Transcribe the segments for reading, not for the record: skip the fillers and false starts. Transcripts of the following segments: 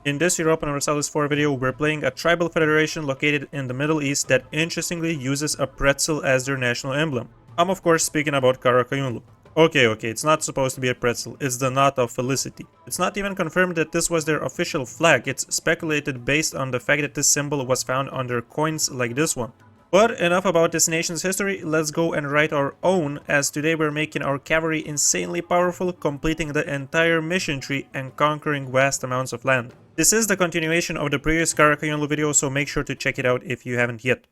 In this European Universalis 4 video, we're playing a tribal federation located in the Middle East that interestingly uses a pretzel as their national emblem. I'm of course speaking about Qara Qoyunlu. Okay, it's not supposed to be a pretzel, it's the knot of felicity. It's not even confirmed that this was their official flag, it's speculated based on the fact that this symbol was found on their coins like this one. But enough about this nation's history, let's go and write our own, as today we're making our cavalry insanely powerful, completing the entire mission tree and conquering vast amounts of land. This is the continuation of the previous Qara Qoyunlu video, so make sure to check it out if you haven't yet.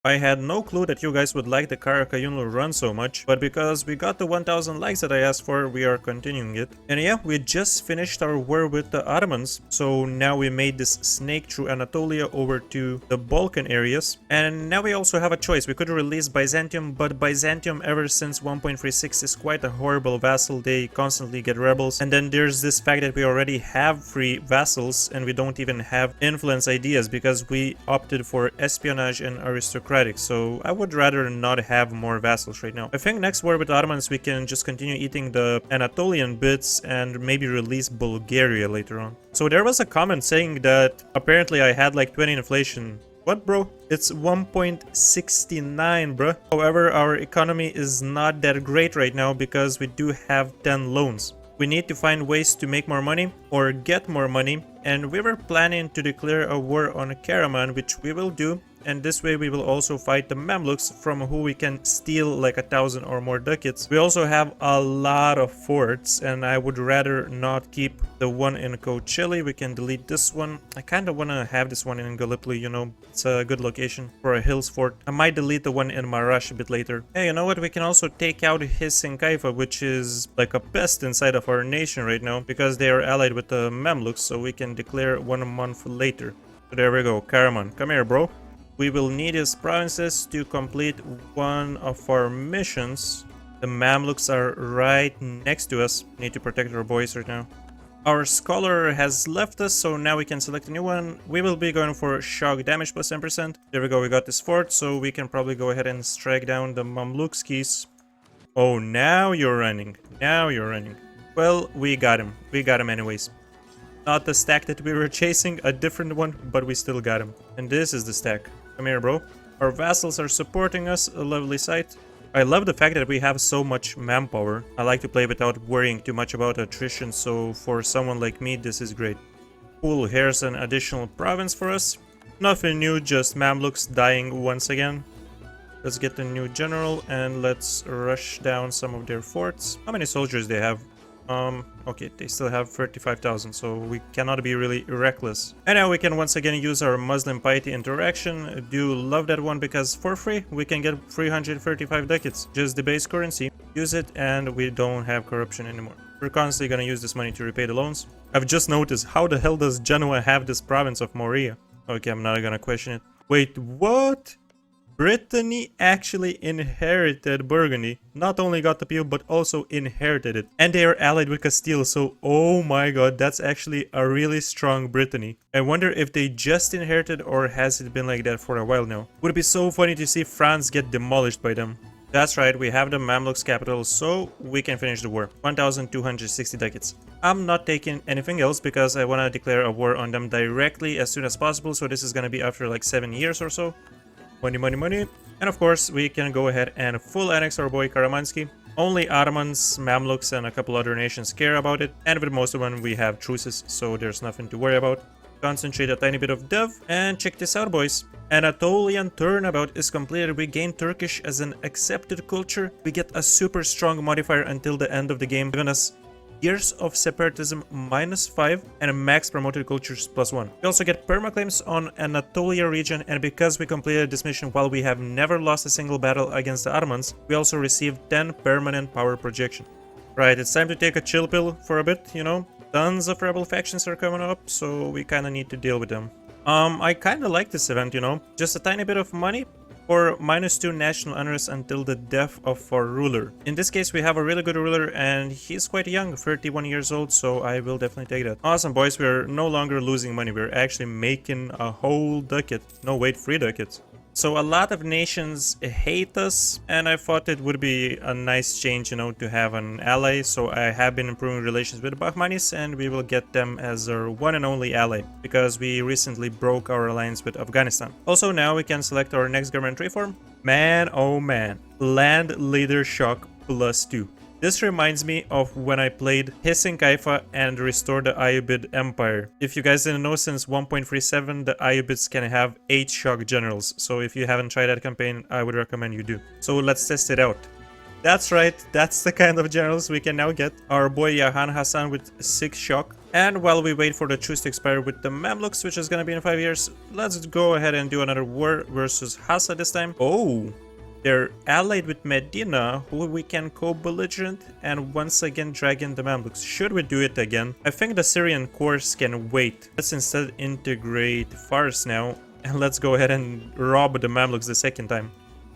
I had no clue that you guys would like the Qara Qoyunlu run so much, but because we got the 1000 likes that I asked for, we are continuing it. And yeah, we just finished our war with the Ottomans, so now we made this snake through Anatolia over to the Balkan areas. And now we also have a choice. We could release Byzantium, but Byzantium ever since 1.36 is quite a horrible vassal. They constantly get rebels. And then there's this fact that we already have free vassals and we don't even have influence ideas because we opted for espionage and aristocratic. So I would rather not have more vassals right now. I think next war with Ottomans we can just continue eating the Anatolian bits and maybe release Bulgaria later on. So there was a comment saying that apparently I had like 20 inflation. What, bro? It's 1.69, bro. However, our economy is not that great right now because we do have 10 loans. We need to find ways to make more money or get more money, and we were planning to declare a war on Karaman, which we will do. And this way we will also fight the Mamluks, from who we can steal like 1,000 or more ducats. We also have a lot of forts, and I would rather not keep the one in Kocheli. We can delete this one. I kind of want to have this one in Gallipoli, you know, it's a good location for a hills fort. I might delete the one in Marash a bit later. Hey, you know what? We can also take out Hisinkaifa, which is like a pest inside of our nation right now, because they are allied with the Mamluks, so we can declare 1 month later. So there we go. Karaman, come here, bro. We will need his provinces to complete one of our missions. The Mamluks are right next to us. Need to protect our boys right now. Our scholar has left us, so now we can select a new one. We will be going for shock damage plus 10%. There we go, we got this fort, so we can probably go ahead and strike down the Mamlukskis. Oh, now you're running. Now you're running. Well, we got him. We got him anyways. Not the stack that we were chasing, a different one, but we still got him. And this is the stack. Come here, bro. Our vassals are supporting us, a lovely sight. I love the fact that we have so much manpower. I like to play without worrying too much about attrition, so for someone like me, this is great. Cool, here's an additional province for us. Nothing new, just Mamluks dying once again. Let's get a new general and let's rush down some of their forts. How many soldiers they have? Okay, they still have 35,000, so we cannot be really reckless. And now we can once again use our Muslim piety interaction. I do love that one because for free we can get 335 ducats, just the base currency. Use it and we don't have corruption anymore. We're constantly gonna use this money to repay the loans. I've just noticed, how the hell does Genoa have this province of Morea? Okay, I'm not gonna question it. Wait, what? Brittany actually inherited Burgundy. Not only got the appeal, but also inherited it. And they are allied with Castile, so oh my god, that's actually a really strong Brittany. I wonder if they just inherited or has it been like that for a while now. Would be so funny to see France get demolished by them. That's right, we have the Mamluks capital, so we can finish the war. 1,260 ducats. I'm not taking anything else because I want to declare a war on them directly as soon as possible, so this is going to be after like 7 years or so. Money, money, money. And of course, we can go ahead and full annex our boy Karamansky. Only Ottomans, Mamluks, and a couple other nations care about it. And with most of them, we have truces, so there's nothing to worry about. Concentrate a tiny bit of dev. And check this out, boys. Anatolian turnabout is completed. We gain Turkish as an accepted culture. We get a super strong modifier until the end of the game, giving us years of separatism -5 and max promoted cultures +1. We also get permaclaims on Anatolia region, and because we completed this mission while we have never lost a single battle against the Ottomans, we also received 10 permanent power projection. Right, it's time to take a chill pill for a bit, you know. Tons of rebel factions are coming up, so we kind of need to deal with them. I kind of like this event, you know. Just a tiny bit of money, or -2 national unrest until the death of our ruler. In this case, we have a really good ruler and he's quite young, 31 years old, so I will definitely take that. Awesome, boys, we're no longer losing money. We're actually making a whole ducat. No, wait, 3 ducats. So a lot of nations hate us, and I thought it would be a nice change, you know, to have an ally. So I have been improving relations with Bahmanis, and we will get them as our one and only ally, because we recently broke our alliance with Afghanistan. Also, now we can select our next government reform. Man, oh man, land leader shock +2. This reminds me of when I played Hissing Kaifa and restored the Ayyubid Empire. If you guys didn't know, since 1.37 the Ayyubids can have 8 shock generals, so if you haven't tried that campaign, I would recommend you do. So let's test it out. That's right, that's the kind of generals we can now get. Our boy Yahan Hassan with 6 shock. And while we wait for the truce to expire with the Mamluks, which is gonna be in 5 years, let's go ahead and do another war versus Hassa this time. Oh! They're allied with Medina, who we can co-belligerent and once again drag in the Mamluks. Should we do it again? I think the Syrian course can wait. Let's instead integrate Fars now, and let's go ahead and rob the Mamluks the second time.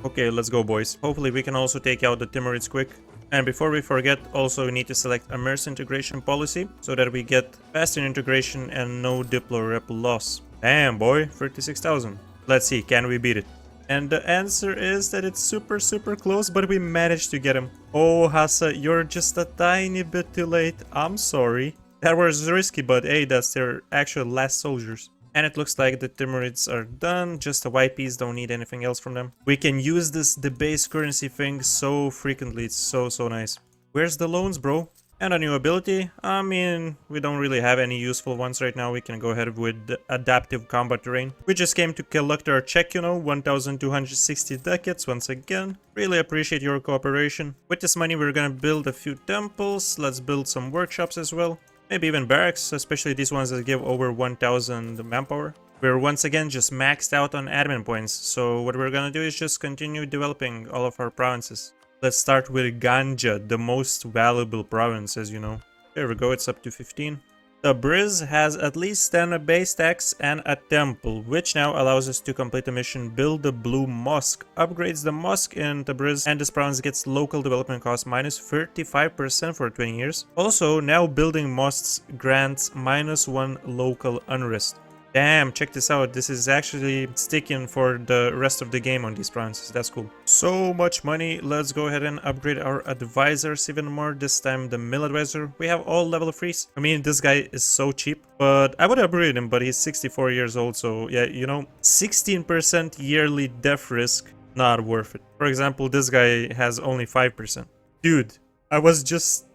Okay, let's go, boys. Hopefully we can also take out the Timurids quick. And before we forget, also we need to select a MERS integration policy so that we get faster integration and no Diplo rep loss. Damn, boy, 36,000. Let's see, can we beat it? And the answer is that it's super close, but we managed to get him. Oh, Hassa, you're just a tiny bit too late. I'm sorry. That was risky, but hey, that's their actual last soldiers. And it looks like the Timurids are done. Just the white piece, don't need anything else from them. We can use this debased currency thing so frequently. It's so nice. Where's the loans, bro? And a new ability. I mean, we don't really have any useful ones right now. We can go ahead with the adaptive combat terrain. We just came to collect our check, you know, 1,260 ducats once again. Really appreciate your cooperation. With this money, we're gonna build a few temples. Let's build some workshops as well. Maybe even barracks, especially these ones that give over 1,000 manpower. We're once again just maxed out on admin points. So what we're gonna do is just continue developing all of our provinces. Let's start with Ganja, the most valuable province, as you know. There we go, it's up to 15. Tabriz has at least 10 base tax and a temple, which now allows us to complete the mission Build the Blue Mosque. Upgrades the mosque in Tabriz, and this province gets local development cost minus 35% for 20 years. Also, now building mosques grants -1 local unrest. Damn, check this out. This is actually sticking for the rest of the game on these provinces. That's cool. So much money. Let's go ahead and upgrade our advisors even more. This time the mill advisor. We have all level 3s. I mean, this guy is so cheap, but I would upgrade him, but he's 64 years old. So yeah, you know, 16% yearly death risk, not worth it. For example, this guy has only 5%. Dude, I was just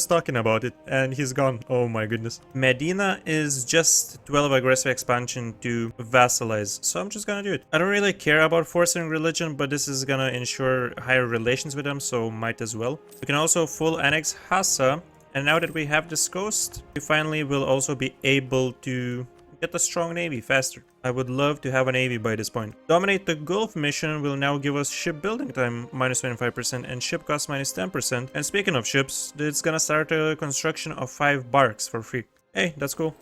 talking about it and he's gone. Oh my goodness. Medina is just 12 aggressive expansion to vassalize, so I'm just gonna do it. I don't really care about forcing religion, but this is gonna ensure higher relations with them, so might as well. We can also full annex Hassa, and now that we have this coast, we finally will also be able to get a strong navy faster. I would love to have a navy by this point. Dominate the Gulf mission will now give us shipbuilding time -25% and ship cost -10%. And speaking of ships, it's gonna start a construction of 5 barks for free. Hey, that's cool.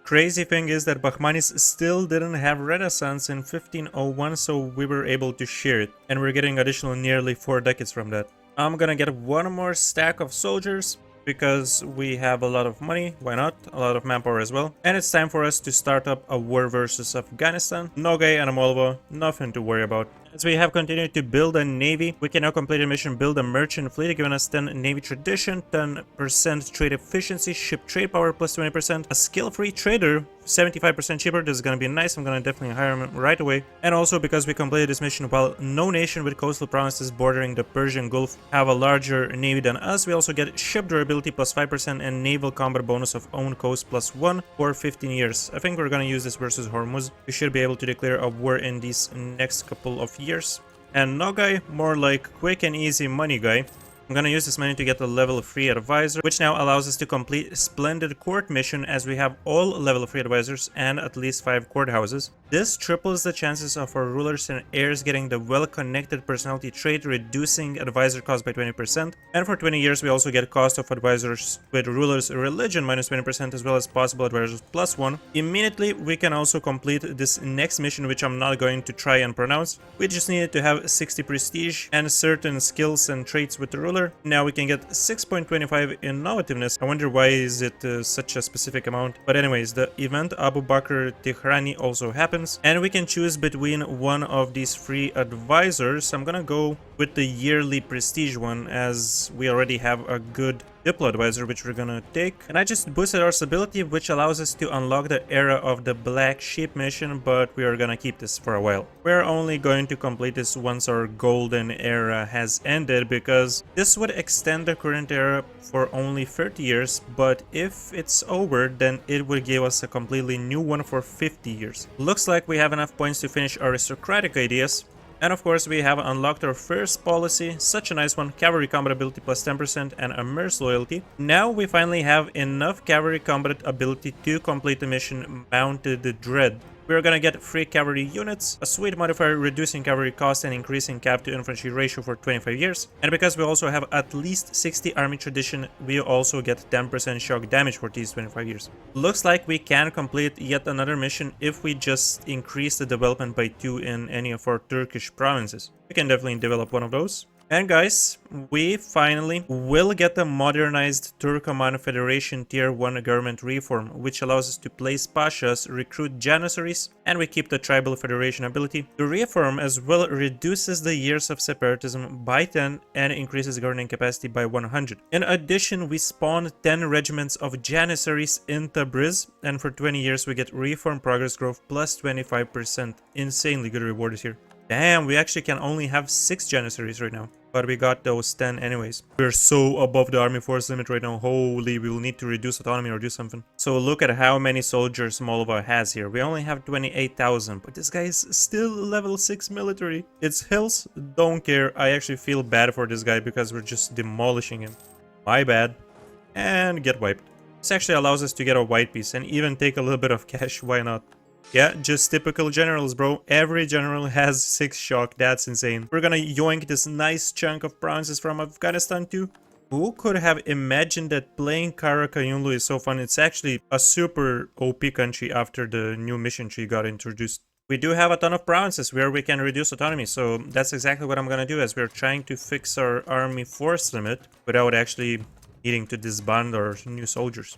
Crazy thing is that Bahmanis still didn't have Renaissance in 1501, so we were able to share it. And we're getting additional nearly 4 decades from that. I'm gonna get one more stack of soldiers, because we have a lot of money, why not? A lot of manpower as well. And it's time for us to start up a war versus Afghanistan. Nogay and Amolva, nothing to worry about. As we have continued to build a navy, we can now complete a mission Build a Merchant Fleet, giving us 10 navy tradition, 10% trade efficiency, ship trade power plus 20%, a skill-free trader, 75% cheaper. This is going to be nice. I'm going to definitely hire him right away. And also because we completed this mission while no nation with coastal provinces bordering the Persian Gulf have a larger navy than us, we also get ship durability plus 5% and naval combat bonus of own coast plus 1 for 15 years. I think we're going to use this versus Hormuz. We should be able to declare a war in these next couple of years. And Nogay, more like quick and easy money guy. I'm gonna use this money to get a level 3 advisor, which now allows us to complete Splendid Court mission, as we have all level 3 advisors and at least 5 courthouses. This triples the chances of our rulers and heirs getting the well-connected personality trait, reducing advisor cost by 20%. And for 20 years we also get cost of advisors with rulers religion minus 20%, as well as possible advisors plus 1. Immediately we can also complete this next mission, which I'm not going to try and pronounce. We just needed to have 60 prestige and certain skills and traits with the ruler. Now we can get 6.25 innovativeness. I wonder why is it such a specific amount. But anyways, the event Abu Bakr Tihrani also happened. happens. And we can choose between one of these 3 advisors. I'm gonna go with the yearly prestige one, as we already have a good Diplo advisor, which we're gonna take. And I just boosted our stability, which allows us to unlock the era of the Black Sheep mission, but we are gonna keep this for a while. We're only going to complete this once our golden era has ended, because this would extend the current era for only 30 years, but if it's over, then it would give us a completely new one for 50 years. Looks like we have enough points to finish aristocratic ideas. And of course, we have unlocked our first policy, such a nice one, cavalry combat ability plus 10% and a merc loyalty. Now we finally have enough cavalry combat ability to complete the mission Mounted Dread. We're gonna get 3 cavalry units, a sweet modifier reducing cavalry cost and increasing cap to infantry ratio for 25 years. And because we also have at least 60 army tradition, we also get 10% shock damage for these 25 years. Looks like we can complete yet another mission if we just increase the development by 2 in any of our Turkish provinces. We can definitely develop one of those. And guys, we finally will get the modernized Turkoman Federation Tier 1 government reform, which allows us to place pashas, recruit janissaries, and we keep the tribal federation ability. The reform as well reduces the years of separatism by 10 and increases governing capacity by 100. In addition, we spawn 10 regiments of janissaries in Tabriz, and for 20 years we get reform progress growth plus 25%. Insanely good rewards here. Damn, we actually can only have 6 janissaries right now. But we got those 10 anyways. We're so above the army force limit right now. Holy, we will need to reduce autonomy or do something. So look at how many soldiers Moldova has here. We only have 28,000, but this guy is still level 6 military. It's hills, don't care. I actually feel bad for this guy because we're just demolishing him. My bad. And get wiped. This actually allows us to get a white piece and even take a little bit of cash. Why not? Yeah, just typical generals, bro. Every general has 6 shock. That's insane. We're gonna yoink this nice chunk of provinces from Afghanistan too. Who could have imagined that playing Qara Qoyunlu is so fun? It's actually a super OP country after the new mission tree got introduced. We do have a ton of provinces where we can reduce autonomy, so that's exactly what I'm gonna do, as we're trying to fix our army force limit without actually needing to disband our new soldiers.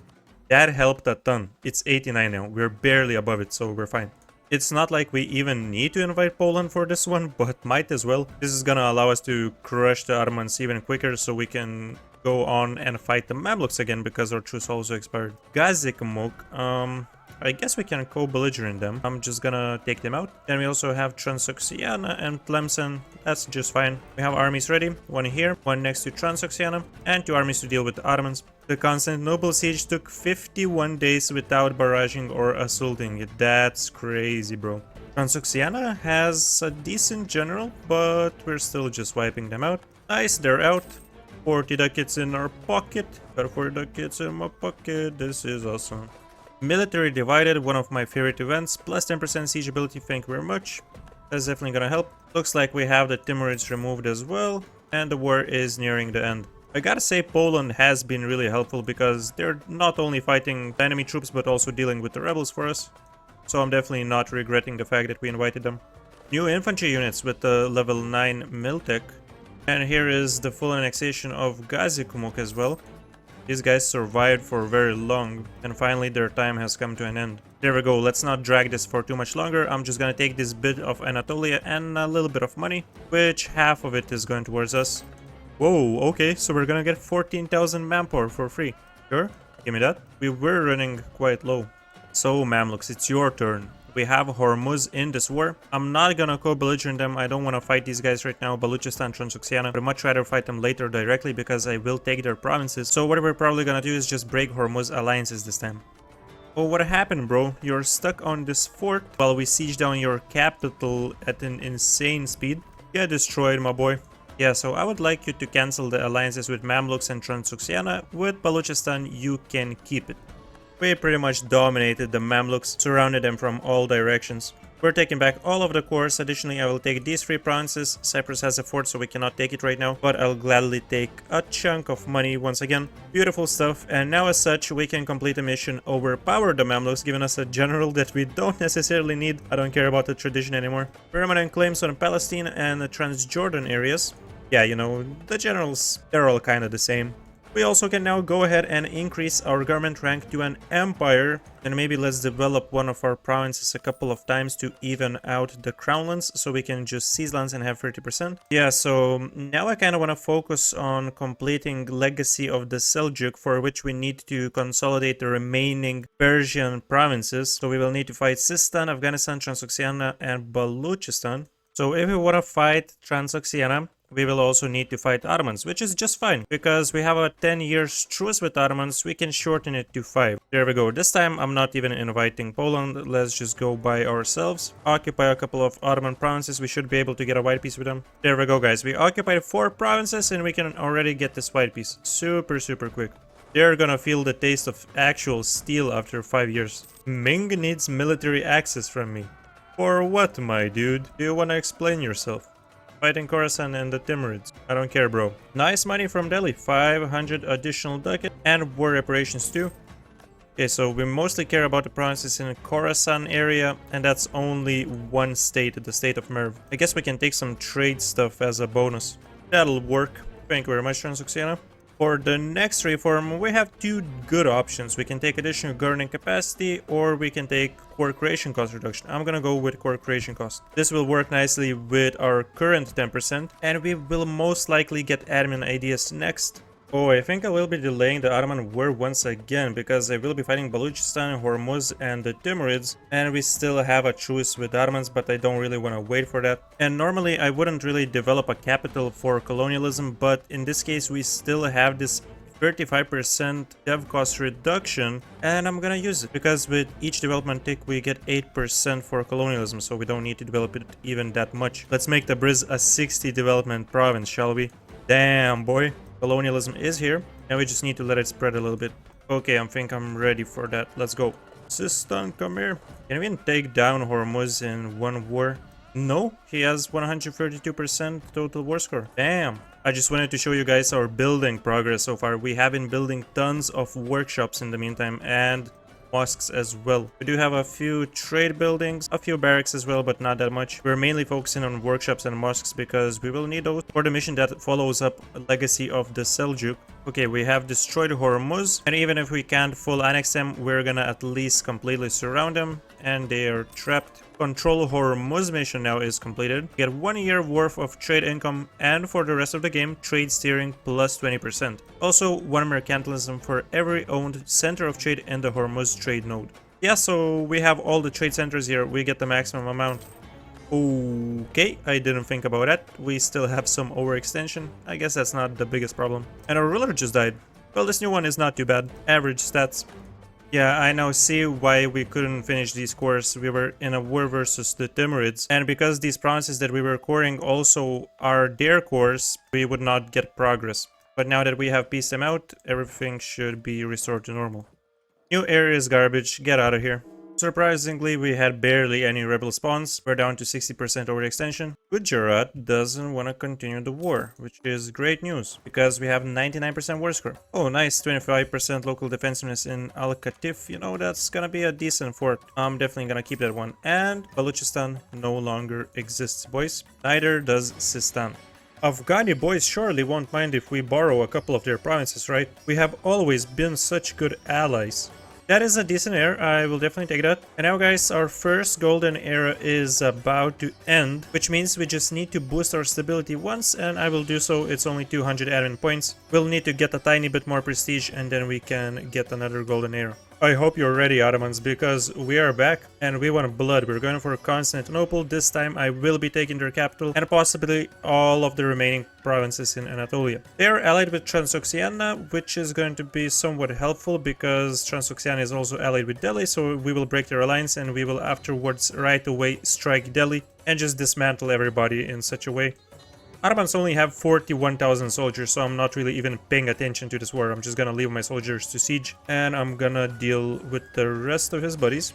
That helped a ton. It's 89 now. We're barely above it, so we're fine. It's not like we even need to invite Poland for this one, but might as well. This is gonna allow us to crush the Ottomans even quicker, so we can go on and fight the Mamluks again, because our truce also expired. Gazikmuk, I guess we can co-belligerent them. I'm just gonna take them out. Then we also have Transoxiana and Tlemcen. That's just fine. We have armies ready. One here, one next to Transoxiana, and 2 armies to deal with the Ottomans. The Constantinople siege took 51 days without barraging or assaulting it. That's crazy, bro. Transoxiana has a decent general, but we're still just wiping them out. Nice, they're out. 40 ducats in our pocket. Got 40 ducats in my pocket. This is awesome. Military divided, one of my favorite events. Plus 10% siege ability, thank you very much. That's definitely gonna help. Looks like we have the Timurids removed as well. And the war is nearing the end. I gotta say, Poland has been really helpful, because they're not only fighting the enemy troops but also dealing with the rebels for us. So I'm definitely not regretting the fact that we invited them. New infantry units with the level 9 Miltech. And here is the full annexation of Gazikmuk as well. These guys survived for very long, and finally their time has come to an end. There we go, let's not drag this for too much longer. I'm just gonna take this bit of Anatolia and a little bit of money, which half of it is going towards us. Whoa, okay, so we're gonna get 14,000 manpower for free. Sure, give me that. We were running quite low. So Mamluks, it's your turn. We have Hormuz in this war. I'm not gonna co-belligerent them. I don't want to fight these guys right now, Baluchistan, Transoxiana. I'd much rather fight them later directly, because I will take their provinces. So what we're probably gonna do is just break Hormuz alliances this time. Oh, what happened, bro? You're stuck on this fort while we siege down your capital at an insane speed. Get destroyed, my boy. Yeah, so I would like you to cancel the alliances with Mamluks and Transoxiana. With Baluchistan, you can keep it. We pretty much dominated the Mamluks, surrounded them from all directions. We're taking back all of the cores. Additionally, I will take these 3 provinces. Cyprus has a fort, so we cannot take it right now, but I'll gladly take a chunk of money once again. Beautiful stuff, and now as such, we can complete the mission, overpower the Mamluks, giving us a general that we don't necessarily need. I don't care about the tradition anymore. Permanent claims on Palestine and the Transjordan areas. Yeah, you know, the generals, they're all kind of the same. We also can now go ahead and increase our government rank to an empire, and maybe let's develop one of our provinces a couple of times to even out the crown lands, so we can just seize lands and have 30%. Yeah, so now I kind of want to focus on completing Legacy of the Seljuk, for which we need to consolidate the remaining Persian provinces. So we will need to fight Sistan, Afghanistan, Transoxiana, and Balochistan. So if we want to fight Transoxiana, we will also need to fight Ottomans, which is just fine, because we have a 10 years truce with Ottomans. We can shorten it to 5. There we go. This time I'm not even inviting Poland. Let's just go by ourselves. Occupy a couple of Ottoman provinces. We should be able to get a white piece with them. There we go, guys. We occupied 4 provinces and we can already get this white piece. Super quick. They're gonna feel the taste of actual steel after 5 years. Ming needs military access from me. For what, my dude? Do you wanna explain yourself? Fighting Khorasan and the Timurids. I don't care, bro. Nice money from Delhi. 500 additional ducats and war reparations too. Okay, so we mostly care about the provinces in the Khorasan area, and that's only one state, the state of Merv. I guess we can take some trade stuff as a bonus. That'll work. Thank you very much, Transoxiana. For the next reform, we have 2 good options. We can take additional governing capacity, or we can take core creation cost reduction. I'm gonna go with core creation cost. This will work nicely with our current 10%, and we will most likely get admin ideas next. Oh, I think I will be delaying the Ottoman war once again, because I will be fighting Balochistan, Hormuz, and the Timurids, and we still have a truce with Ottomans, but I don't really want to wait for that. And normally I wouldn't really develop a capital for colonialism, but in this case we still have this 35% dev cost reduction, and I'm gonna use it, because with each development tick we get 8% for colonialism, so we don't need to develop it even that much. Let's make the Briz a 60 development province, shall we? Damn, boy. Colonialism is here, and we just need to let it spread a little bit. Okay, I think I'm ready for that. Let's go. Sistan, come here. Can we even take down Hormuz in one war? No, he has 132% total war score. Damn. I just wanted to show you guys our building progress so far. We have been building tons of workshops in the meantime, and mosques as well. We do have a few trade buildings, a few barracks as well, but not that much. We're mainly focusing on workshops and mosques because we will need those for the mission that follows up Legacy of the Seljuk. Okay, we have destroyed Hormuz, and even if we can't full annex them, we're gonna at least completely surround them, and they are trapped. Control Hormuz mission now is completed. Get 1 year worth of trade income, and for the rest of the game, trade steering plus 20%. Also, 1 mercantilism for every owned center of trade in the Hormuz trade node. Yeah, so we have all the trade centers here. We get the maximum amount. Okay, I didn't think about that. We still have some overextension. I guess that's not the biggest problem. And our ruler just died. Well, this new one is not too bad. Average stats. Yeah, I now see why we couldn't finish these cores. We were in a war versus the Timurids, and because these provinces that we were coring also are their cores, we would not get progress. But now that we have pieced them out, everything should be restored to normal. New area is garbage. Get out of here. Surprisingly, we had barely any rebel spawns. We're down to 60% overextension. Gujarat doesn't want to continue the war, which is great news, because we have 99% war score. Oh, nice, 25% local defensiveness in Al-Qatif. You know, that's gonna be a decent fort. I'm definitely gonna keep that one. And Balochistan no longer exists, boys. Neither does Sistan. Afghani boys surely won't mind if we borrow a couple of their provinces, right? We have always been such good allies. That is a decent era. I will definitely take that. And now, guys, our first golden era is about to end, which means we just need to boost our stability once, and I will do so. It's only 200 admin points. We'll need to get a tiny bit more prestige, and then we can get another golden era. I hope you're ready, Ottomans, because we are back and we want blood. We're going for Constantinople. This time I will be taking their capital and possibly all of the remaining provinces in Anatolia. They are allied with Transoxiana, which is going to be somewhat helpful because Transoxiana is also allied with Delhi, so we will break their alliance and we will afterwards right away strike Delhi and just dismantle everybody in such a way. Ottomans only have 41,000 soldiers, so I'm not really even paying attention to this war. I'm just gonna leave my soldiers to siege, and I'm gonna deal with the rest of his buddies.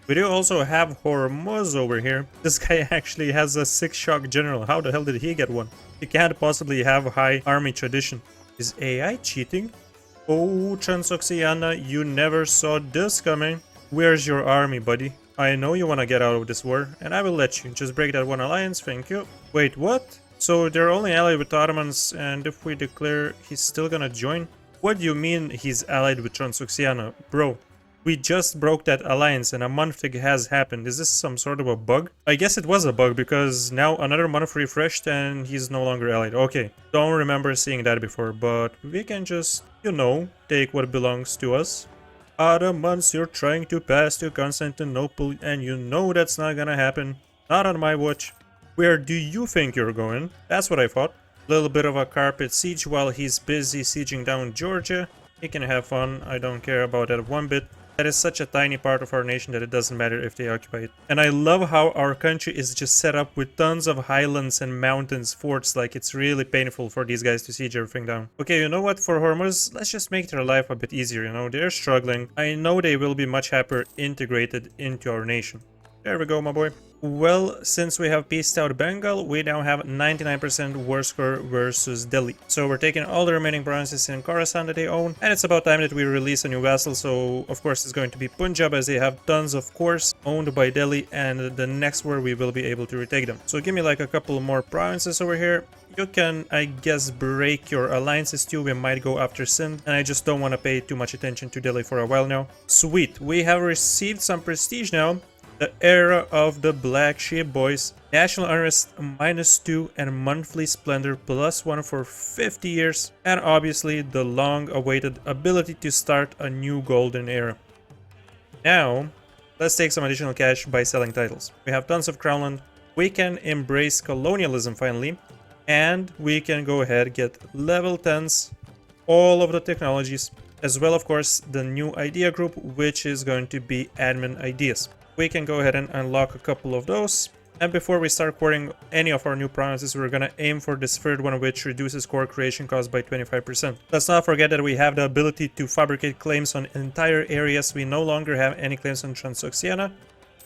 We do also have Hormuz over here. This guy actually has a 6-shock general. How the hell did he get one? He can't possibly have high army tradition. Is AI cheating? Oh, Transoxiana, you never saw this coming. Where's your army, buddy? I know you wanna get out of this war, and I will let you. Just break that one alliance, thank you. Wait, what? So they're only allied with Ottomans, and if we declare, he's still gonna join? What do you mean he's allied with Transoxiana? Bro, we just broke that alliance and a month has happened. Is this some sort of a bug? I guess it was a bug because now another month refreshed and he's no longer allied. Okay, don't remember seeing that before, but we can just, you know, take what belongs to us. Ottomans, you're trying to pass to Constantinople and you know that's not gonna happen. Not on my watch. Where do you think you're going? That's what I thought. Little bit of a carpet siege while he's busy sieging down Georgia. He can have fun. I don't care about that one bit. That is such a tiny part of our nation that it doesn't matter if they occupy it. And I love how our country is just set up with tons of highlands and mountains, forts, like it's really painful for these guys to siege everything down. Okay, you know what, for Hormuz, let's just make their life a bit easier, you know, they're struggling. I know they will be much happier integrated into our nation. There we go, my boy. Well, since we have pieced out Bengal, we now have 99% war score versus Delhi. So we're taking all the remaining provinces in Khorasan that they own, and it's about time that we release a new vassal. So of course it's going to be Punjab, as they have tons of cores owned by Delhi, and the next war we will be able to retake them. So give me like a couple more provinces over here. You can, I guess, break your alliances too. We might go after Sindh, and I just don't want to pay too much attention to Delhi for a while now. Sweet, we have received some prestige now. The era of the Black Sheep boys. National unrest -2 and monthly splendor +1 for 50 years. And obviously the long awaited ability to start a new golden era. Now, let's take some additional cash by selling titles. We have tons of crownland. We can embrace colonialism finally. And we can go ahead get level 10s, all of the technologies, as well of course the new idea group, which is going to be admin ideas. We can go ahead and unlock a couple of those. And before we start coring any of our new provinces, we're gonna aim for this third one, which reduces core creation cost by 25%. Let's not forget that we have the ability to fabricate claims on entire areas. We no longer have any claims on Transoxiana.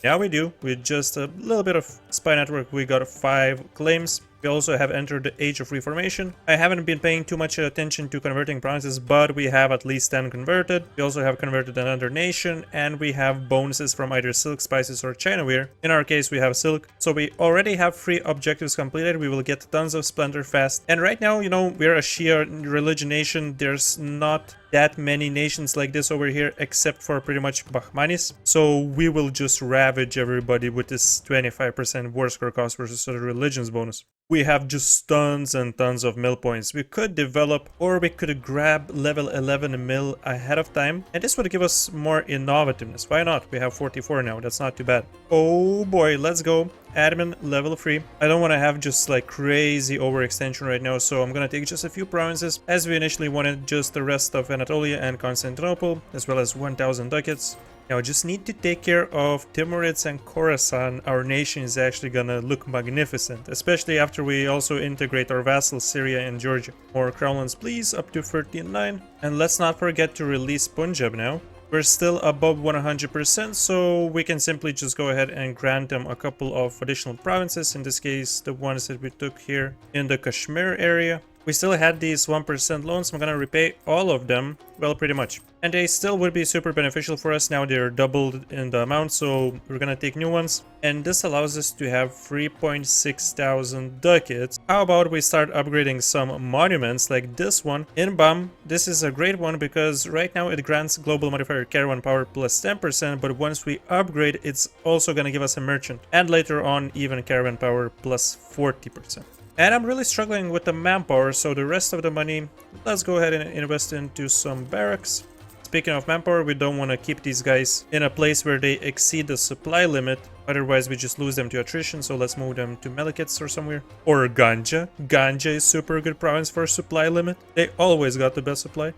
Now we do. With just a little bit of spy network, we got 5 claims. We also have entered the Age of Reformation. I haven't been paying too much attention to converting provinces, but we have at least 10 converted. We also have converted another nation, and we have bonuses from either silk, spices, or Chinaware. In our case, we have silk. So we already have 3 objectives completed. We will get tons of splendor fast. And right now, you know, we're a Shia religion nation. There's not that many nations like this over here, except for pretty much Bahmanis. So we will just ravage everybody with this 25% war score cost versus other religions bonus. We have just tons and tons of mill points. We could develop, or we could grab level 11 mill ahead of time, and this would give us more innovativeness. Why not? We have 44 now. That's not too bad. Oh boy, let's go. Admin level 3. I don't want to have just like crazy overextension right now, so I'm gonna take just a few provinces, as we initially wanted just the rest of Anatolia and Constantinople, as well as 1000 ducats. Now just need to take care of Timurids and Khorasan. Our nation is actually gonna look magnificent, especially after we also integrate our vassals Syria and Georgia. More crownlands please, up to 13.9. And let's not forget to release Punjab now. We're still above 100%, so we can simply just go ahead and grant them a couple of additional provinces, in this case the ones that we took here in the Kashmir area. We still had these 1% loans. I'm gonna repay all of them, well, pretty much. And they still would be super beneficial for us. Now they're doubled in the amount, so we're gonna take new ones. And this allows us to have 3.6 thousand ducats. How about we start upgrading some monuments like this one in Bam? This is a great one because right now it grants global modifier caravan power plus 10%, but once we upgrade, it's also gonna give us a merchant. And later on, even caravan power plus 40%. And I'm really struggling with the manpower, so the rest of the money, let's go ahead and invest into some barracks. Speaking of manpower, we don't want to keep these guys in a place where they exceed the supply limit, otherwise we just lose them to attrition, so let's move them to Melikits or somewhere. Or Ganja. Ganja is super good province for supply limit. They always got the best supply.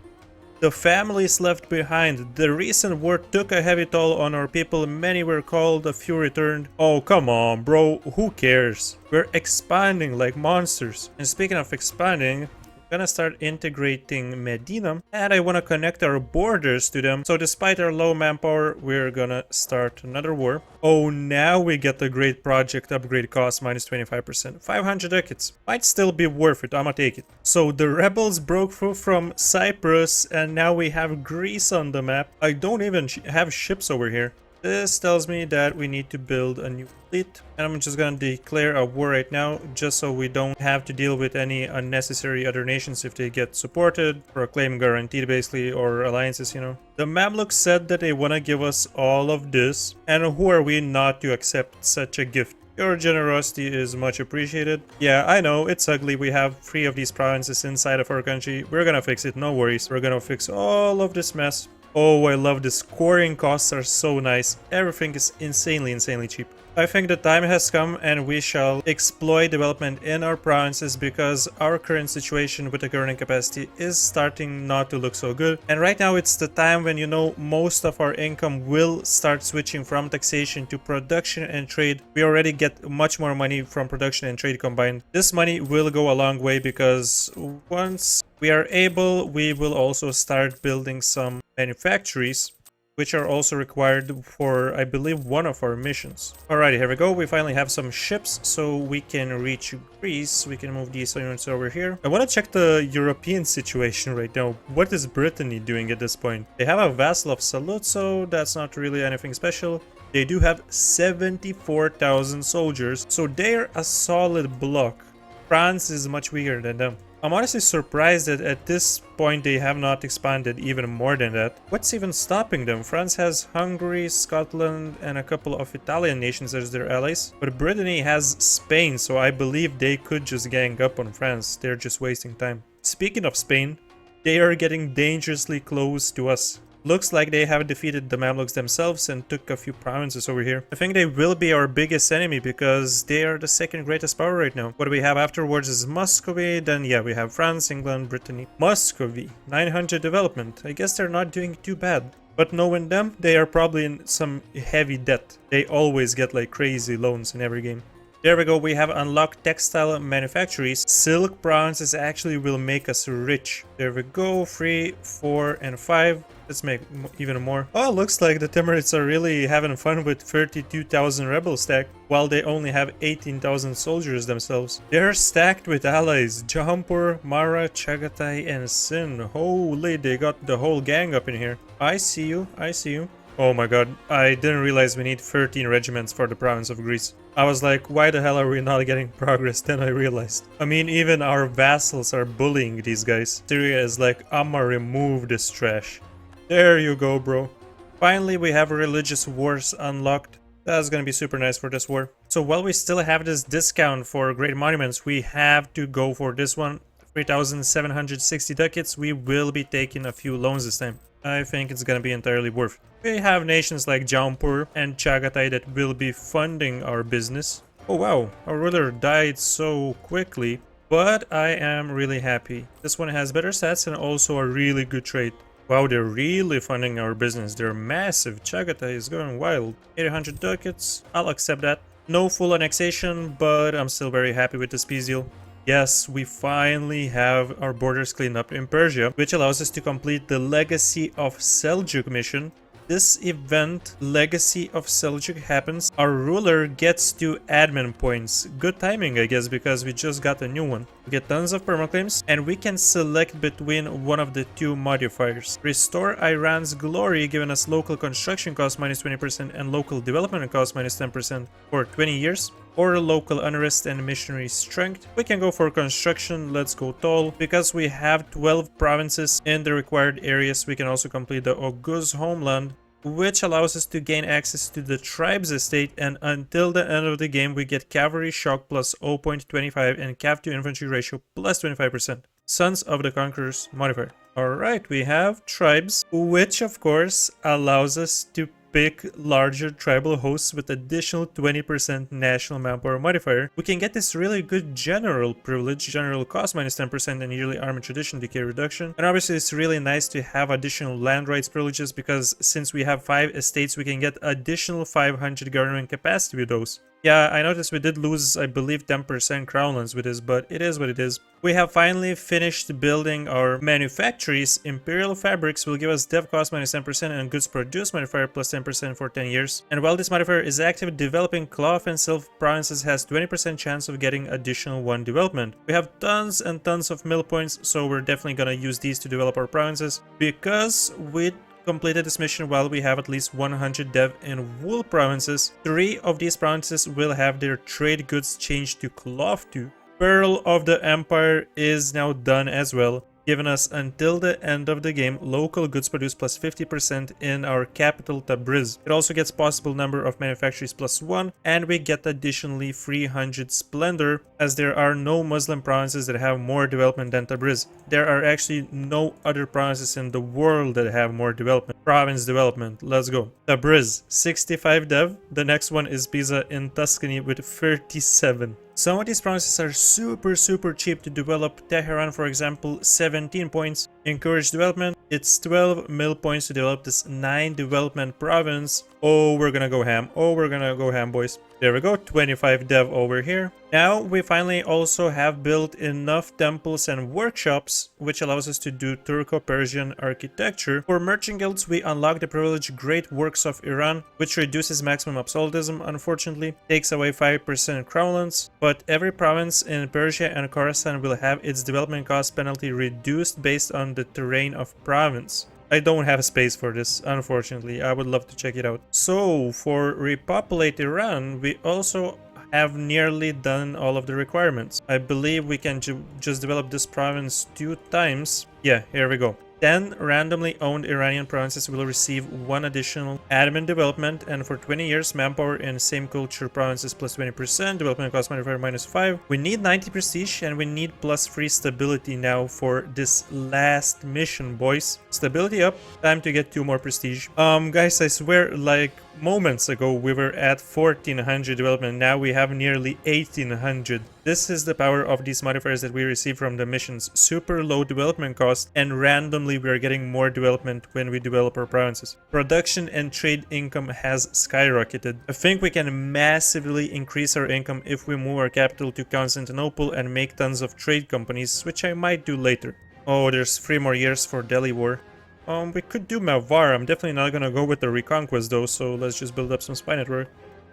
The families left behind. The recent war took a heavy toll on our people. Many were called, a few returned. Oh, come on, bro. Who cares? We're expanding like monsters. And speaking of expanding, we're gonna start integrating Medina, and I want to connect our borders to them. So despite our low manpower, we're gonna start another war. Oh, now we get the great project upgrade cost minus 25%. 500 ducats. Might still be worth it. I'ma take it. So the rebels broke through from Cyprus, and now we have Greece on the map. I don't even have ships over here. This tells me that we need to build a new fleet, and I'm just gonna declare a war right now, just so we don't have to deal with any unnecessary other nations if they get supported, or a claim guaranteed basically, or alliances, you know. The Mamluks said that they wanna give us all of this, and who are we not to accept such a gift? Your generosity is much appreciated. Yeah, I know, it's ugly. We have 3 of these provinces inside of our country. We're gonna fix it, no worries. We're gonna fix all of this mess. Oh, I love this. Scoring costs are so nice. Everything is insanely cheap. I think the time has come and we shall exploit development in our provinces, because our current situation with the governing capacity is starting not to look so good. And right now it's the time when, you know, most of our income will start switching from taxation to production and trade. We already get much more money from production and trade combined. This money will go a long way, because once we are able, we will also start building some manufactories, which are also required for, I believe, one of our missions. Alrighty, here we go. We finally have some ships, so we can reach Greece. We can move these units over here. I want to check the European situation right now. What is Brittany doing at this point? They have a vassal of Salute, so that's not really anything special. They do have 74,000 soldiers, so they're a solid block. France is much weaker than them. I'm honestly surprised that at this point they have not expanded even more than that. What's even stopping them? France has Hungary, Scotland, and a couple of Italian nations as their allies. But Brittany has Spain, so I believe they could just gang up on France. They're just wasting time. Speaking of Spain, they are getting dangerously close to us. Looks like they have defeated the Mamluks themselves and took a few provinces over here. I think they will be our biggest enemy, because they are the second greatest power right now. What we have afterwards is Muscovy, then yeah, we have France, England, Brittany. Muscovy, 900 development. I guess they're not doing too bad. But knowing them, they are probably in some heavy debt. They always get like crazy loans in every game. There we go, we have unlocked textile manufactories. Silk provinces actually will make us rich. There we go, 3, 4, and 5. Let's make even more. Oh, looks like the Timurids are really having fun with 32,000 rebel stack, while they only have 18,000 soldiers themselves. They're stacked with allies. Jampur, Mara, Chagatai, and Sin. Holy, they got the whole gang up in here. I see you, I see you. Oh my god, I didn't realize we need 13 regiments for the province of Greece. I was like, why the hell are we not getting progress? Then I realized. I mean, even our vassals are bullying these guys. Syria is like, I'ma remove this trash. There you go, bro. Finally, we have religious wars unlocked. That's gonna be super nice for this war. So while we still have this discount for great monuments, we have to go for this one. 3,760 ducats. We will be taking a few loans this time. I think it's gonna be entirely worth it. We have nations like Jampur and Chagatai that will be funding our business. Oh wow, our ruler died so quickly, but I am really happy. This one has better stats and also a really good trade. Wow, they're really funding our business. They're massive. Chagatai is going wild. 800 ducats. I'll accept that. No full annexation, but I'm still very happy with this peace deal. Yes, we finally have our borders cleaned up in Persia, which allows us to complete the Legacy of Seljuk mission. This event, Legacy of Seljuk, happens. Our ruler gets 2 admin points. Good timing, I guess, because we just got a new one. We get tons of permaclaims, and we can select between one of the 2 modifiers. Restore Iran's glory, giving us local construction cost minus 20% and local development cost minus 10% for 20 years. Or local unrest and missionary strength. We can go for construction. Let's go tall. Because we have 12 provinces in the required areas, we can also complete the Oguz homeland, which allows us to gain access to the tribe's estate, and until the end of the game we get cavalry shock plus 0.25 and cav to infantry ratio plus 25%. Sons of the Conquerors modifier. Alright, we have tribes, which of course allows us to pick larger tribal hosts with additional 20% national manpower modifier. We can get this really good general privilege, general cost minus 10% and yearly army tradition decay reduction. And obviously it's really nice to have additional land rights privileges, because since we have 5 estates, we can get additional 500 government capacity with those. Yeah, I noticed we did lose, I believe, 10% crown lands with this, but it is what it is. We have finally finished building our manufactories. Imperial Fabrics will give us dev cost minus 10% and goods produced modifier plus 10% for 10 years. And while this modifier is active, developing cloth and silk provinces has 20% chance of getting additional 1 development. We have tons and tons of mill points, so we're definitely gonna use these to develop our provinces, because with completed this mission while we have at least 100 dev in wool provinces. 3 of these provinces will have their trade goods changed to cloth too. Pearl of the Empire is now done as well, giving us until the end of the game local goods produced plus 50% in our capital Tabriz. It also gets possible number of manufactories plus 1, and we get additionally 300 splendor, as there are no Muslim provinces that have more development than Tabriz. There are actually no other provinces in the world that have more development. Province development, let's go. Tabriz, 65 dev. The next one is Pisa in Tuscany with 37. Some of these provinces are super cheap to develop. Tehran, for example, 17 points. Encourage development. It's 12 mil points to develop this 9 development province. Oh, we're gonna go ham. Oh, we're gonna go ham, boys. There we go, 25 dev over here. Now we finally also have built enough temples and workshops, which allows us to do Turco-Persian architecture. For merchant guilds, we unlock the privileged Great Works of Iran, which reduces maximum absolutism, unfortunately, takes away 5% crownlands, but every province in Persia and Khorasan will have its development cost penalty reduced based on the terrain of province. I don't have space for this, unfortunately. I would love to check it out. So, for repopulate Iran, we also have nearly done all of the requirements. I believe we can just develop this province 2 times. Yeah, here we go. 10 randomly owned Iranian provinces will receive 1 additional admin development, and for 20 years, manpower in same culture provinces plus 20%, development cost modifier minus 5. We need 90 prestige, and we need plus 3 stability now for this last mission, boys. Stability up, time to get 2 more prestige. Guys, I swear, like moments ago, we were at 1400 development, now we have nearly 1800. This is the power of these modifiers that we receive from the missions. Super low development cost, and randomly we are getting more development when we develop our provinces. Production and trade income has skyrocketed. I think we can massively increase our income if we move our capital to Constantinople and make tons of trade companies, which I might do later. Oh, there's 3 more years for Delhi War. We could do Mavar. I'm definitely not gonna go with the Reconquest though, so let's just build up some spy network.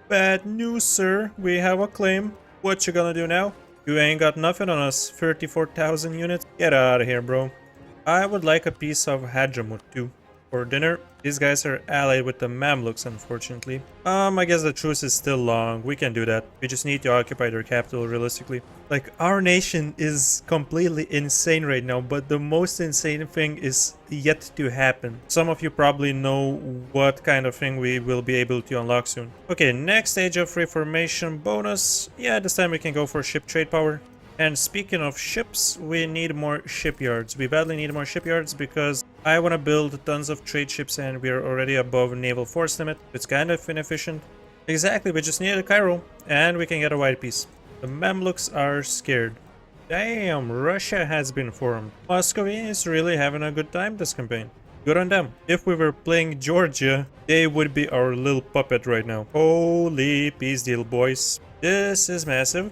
Bad news, sir. We have a claim. What you gonna do now? You ain't got nothing on us. 34,000 units? Get out of here, bro. I would like a piece of Hadramut too. For dinner. These guys are allied with the Mamluks, unfortunately. I guess the truce is still long. We can do that. We just need to occupy their capital realistically. Like, our nation is completely insane right now, but the most insane thing is yet to happen. Some of you probably know what kind of thing we will be able to unlock soon. Okay, next stage of reformation bonus. Yeah, this time we can go for ship trade power. And speaking of ships, we need more shipyards. We badly need more shipyards because I want to build tons of trade ships and we are already above naval force limit. It's kind of inefficient. Exactly, we just need a Cairo and we can get a white piece. The Mamluks are scared. Damn, Russia has been formed. Muscovy is really having a good time this campaign. Good on them. If we were playing Georgia, they would be our little puppet right now. Holy peace deal, boys. This is massive.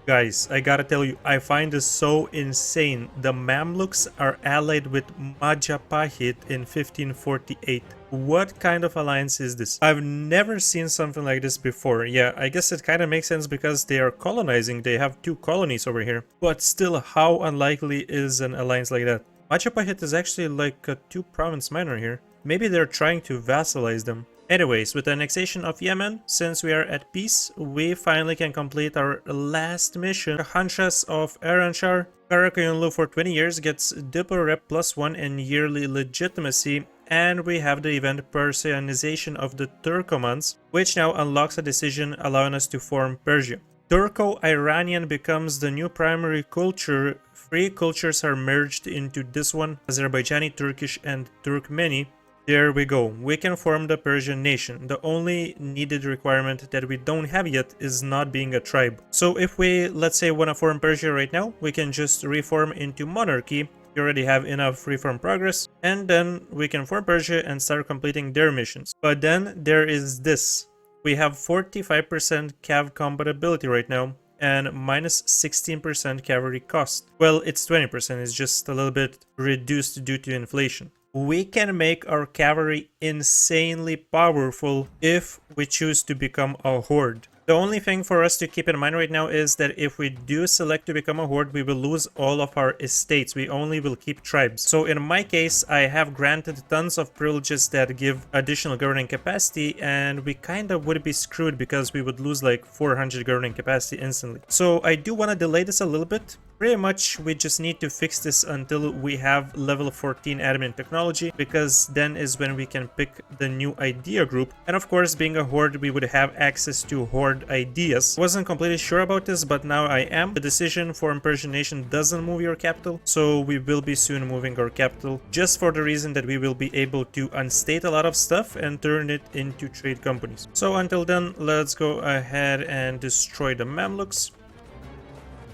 Guys, I gotta tell you, I find this so insane. The Mamluks are allied with Majapahit in 1548. What kind of alliance is this? I've never seen something like this before. Yeah, I guess it kind of makes sense because they are colonizing. They have 2 colonies over here. But still, how unlikely is an alliance like that? Majapahit is actually like a 2-province minor here. Maybe they're trying to vassalize them. Anyways, with the annexation of Yemen, since we are at peace, we finally can complete our last mission. The Hanshas of Aranshar. Qara Qoyunlu for 20 years gets Diplo Rep +1 and yearly legitimacy. And we have the event Persianization of the Turkomans, which now unlocks a decision allowing us to form Persia. Turco-Iranian becomes the new primary culture. 3 cultures are merged into this one, Azerbaijani, Turkish, and Turkmeni. There we go, we can form the Persian nation. The only needed requirement that we don't have yet is not being a tribe. So if we, let's say, want to form Persia right now, we can just reform into monarchy. We already have enough reform progress, and then we can form Persia and start completing their missions. But then there is this. We have 45% cav compatibility right now, and minus 16% cavalry cost. Well, it's 20%, it's just a little bit reduced due to inflation. We can make our cavalry insanely powerful if we choose to become a horde. The only thing for us to keep in mind right now is that if we do select to become a horde, we will lose all of our estates. We only will keep tribes. So in my case, I have granted tons of privileges that give additional governing capacity, and we kind of would be screwed because we would lose like 400 governing capacity instantly. So I do want to delay this a little bit. Pretty much we just need to fix this until we have level 14 admin technology, because then is when we can pick the new idea group. And of course, being a horde, we would have access to horde ideas. Wasn't completely sure about this, but now I am. The decision for Persian nation doesn't move your capital, so we will be soon moving our capital, just for the reason that we will be able to unstate a lot of stuff and turn it into trade companies. So until then, let's go ahead and destroy the Mamluks.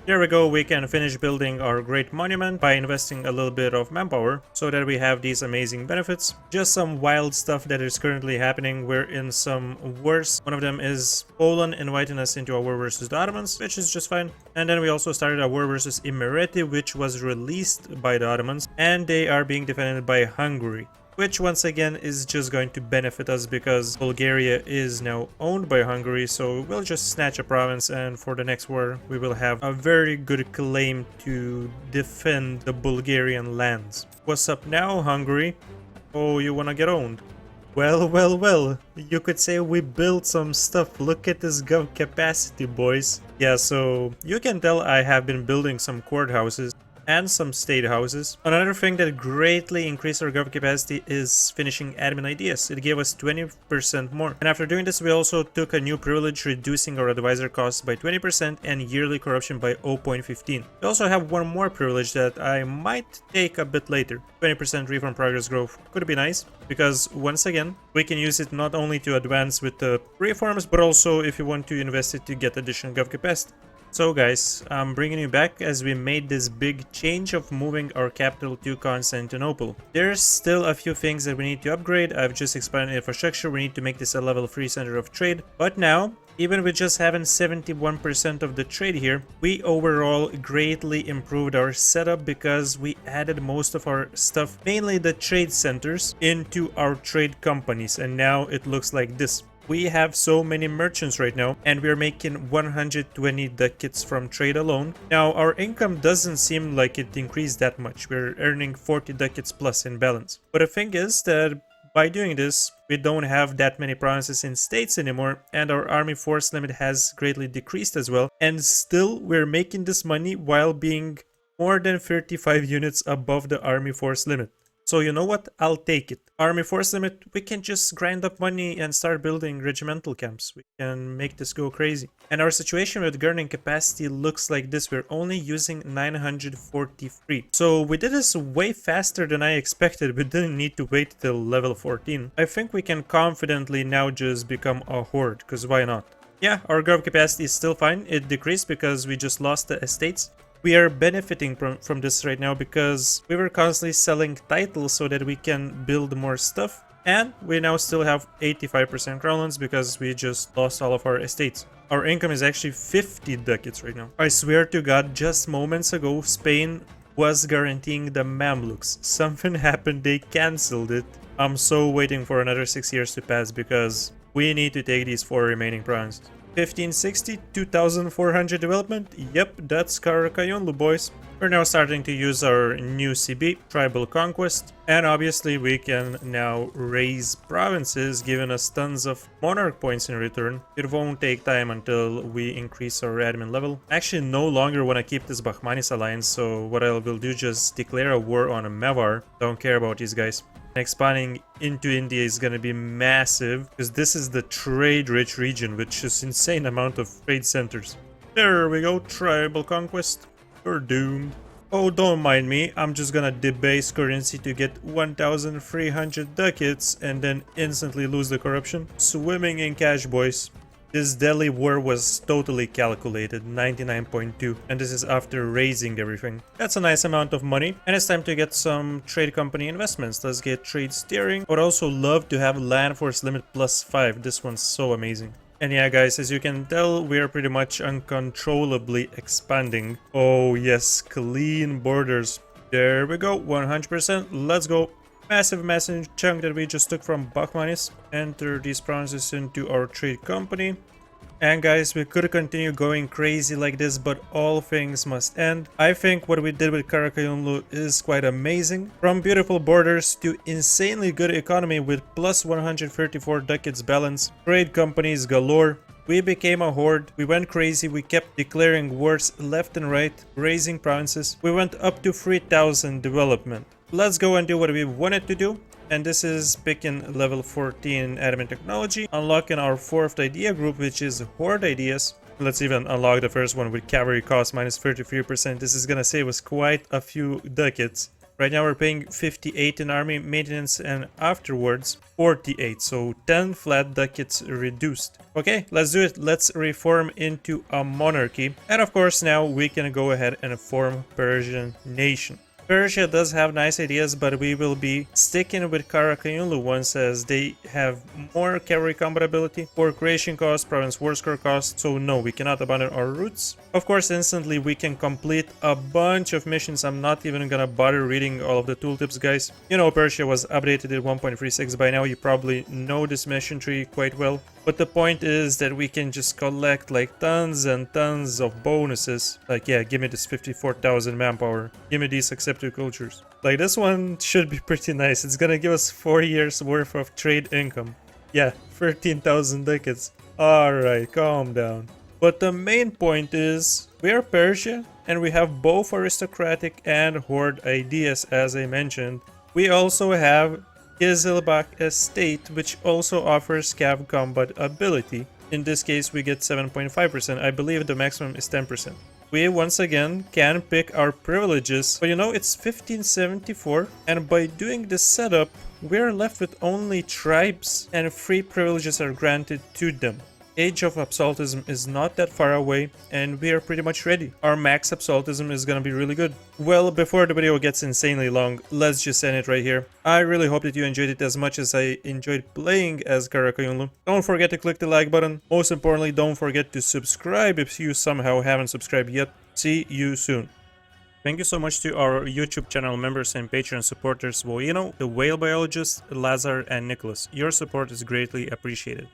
There we go, we can finish building our great monument by investing a little bit of manpower so that we have these amazing benefits. Just some wild stuff that is currently happening. We're in some wars. One of them is Poland inviting us into a war versus the Ottomans, which is just fine. And then we also started a war versus Immortal, which was released by the Ottomans, and they are being defended by Hungary, which once again is just going to benefit us because Bulgaria is now owned by Hungary, so we'll just snatch a province, and for the next war we will have a very good claim to defend the Bulgarian lands. What's up now, Hungary? Oh, you wanna get owned? Well, you could say we built some stuff. Look at this gov capacity, boys. Yeah, so you can tell I have been building some courthouses and some state houses. Another thing that greatly increased our gov capacity is finishing admin ideas. It gave us 20% more. And after doing this, we also took a new privilege, reducing our advisor costs by 20% and yearly corruption by 0.15. We also have one more privilege that I might take a bit later. 20% reform progress growth could be nice, because once again, we can use it not only to advance with the reforms, but also if you want to invest it to get additional gov capacity. So guys, I'm bringing you back as we made this big change of moving our capital to Constantinople. There's still a few things that we need to upgrade. I've just expanded infrastructure. We need to make this a level 3 center of trade. But now, even with just having 71% of the trade here, we overall greatly improved our setup because we added most of our stuff, mainly the trade centers, into our trade companies. And now it looks like this. We have so many merchants right now, and we're making 120 ducats from trade alone. Now, our income doesn't seem like it increased that much. We're earning 40 ducats plus in balance. But the thing is that by doing this, we don't have that many provinces in states anymore, and our army force limit has greatly decreased as well. And still, we're making this money while being more than 35 units above the army force limit. So you know what? I'll take it. Army force limit, we can just grind up money and start building regimental camps. We can make this go crazy. And our situation with governing capacity looks like this. We're only using 943. So we did this way faster than I expected. We didn't need to wait till level 14. I think we can confidently now just become a horde, because why not? Yeah, our gov capacity is still fine. It decreased because we just lost the estates. We are benefiting from this right now because we were constantly selling titles so that we can build more stuff. And we now still have 85% crown lands because we just lost all of our estates. Our income is actually 50 ducats right now. I swear to God, just moments ago, Spain was guaranteeing the Mamluks. Something happened, they cancelled it. I'm so waiting for another 6 years to pass because we need to take these 4 remaining provinces. 1560, 2400 development. Yep, that's Qara Qoyunlu, boys. We're now starting to use our new CB, Tribal Conquest, and obviously we can now raise provinces, giving us tons of monarch points in return. It won't take time until we increase our admin level. I actually no longer want to keep this Bahmanis alliance, so what I will do, just declare a war on a Mavar. Don't care about these guys. Expanding into India is going to be massive because this is the trade-rich region, which is insane amount of trade centers. There we go, tribal conquest. You're doomed. Oh, don't mind me. I'm just gonna debase currency to get 1,300 ducats and then instantly lose the corruption. Swimming in cash, boys. This Delhi war was totally calculated, 99.2, and this is after raising everything. That's a nice amount of money, and it's time to get some trade company investments. Let's get trade steering. I would also love to have land force limit +5. This one's so amazing. And yeah, guys, as you can tell, we are pretty much uncontrollably expanding. Oh yes, clean borders. There we go, 100%. Let's go. Massive chunk that we just took from Bahmanis. Enter these provinces into our trade company. And guys, we could continue going crazy like this, but all things must end. I think what we did with Qara Qoyunlu is quite amazing. From beautiful borders to insanely good economy with plus 134 ducats balance, trade companies galore. We became a horde, we went crazy, we kept declaring wars left and right, raising provinces. We went up to 3000 development. Let's go and do what we wanted to do. And this is picking level 14 admin technology, unlocking our 4th idea group, which is horde ideas. Let's even unlock the first one with cavalry cost minus 33%. This is gonna save us quite a few ducats. Right now we're paying 58 in army maintenance and afterwards 48, so 10 flat ducats reduced. Okay, let's do it. Let's reform into a monarchy. And of course now we can go ahead and form Persian nation. Persia does have nice ideas, but we will be sticking with Qara Qoyunlu ones as they have more cavalry combat ability, poor creation cost, province war score cost, so no, we cannot abandon our roots. Of course, instantly we can complete a bunch of missions. I'm not even gonna bother reading all of the tooltips, guys. You know, Persia was updated at 1.36 by now. You probably know this mission tree quite well. But the point is that we can just collect like tons and tons of bonuses. Like, yeah, give me this 54,000 manpower. Give me these accepted cultures. Like, this one should be pretty nice. It's gonna give us 4 years worth of trade income. Yeah, 13,000 ducats. Alright, calm down. But the main point is, we are Persia and we have both aristocratic and horde ideas, as I mentioned. We also have Kizilbak estate, which also offers cav combat ability. In this case we get 7.5%. I believe the maximum is 10%. We once again can pick our privileges, but you know, it's 1574, and by doing this setup we're left with only tribes and free privileges are granted to them. Age of absolutism is not that far away and we are pretty much ready. Our max absolutism is gonna be really good. Well, before the video gets insanely long, let's just end it right here. I really hope that you enjoyed it as much as I enjoyed playing as Qara Qoyunlu. Don't forget to click the like button. Most importantly, don't forget to subscribe if you somehow haven't subscribed yet. See you soon. Thank you so much to our YouTube channel members and Patreon supporters Woeno, the Whale Biologist, Lazar, and Nikolas. Your support is greatly appreciated.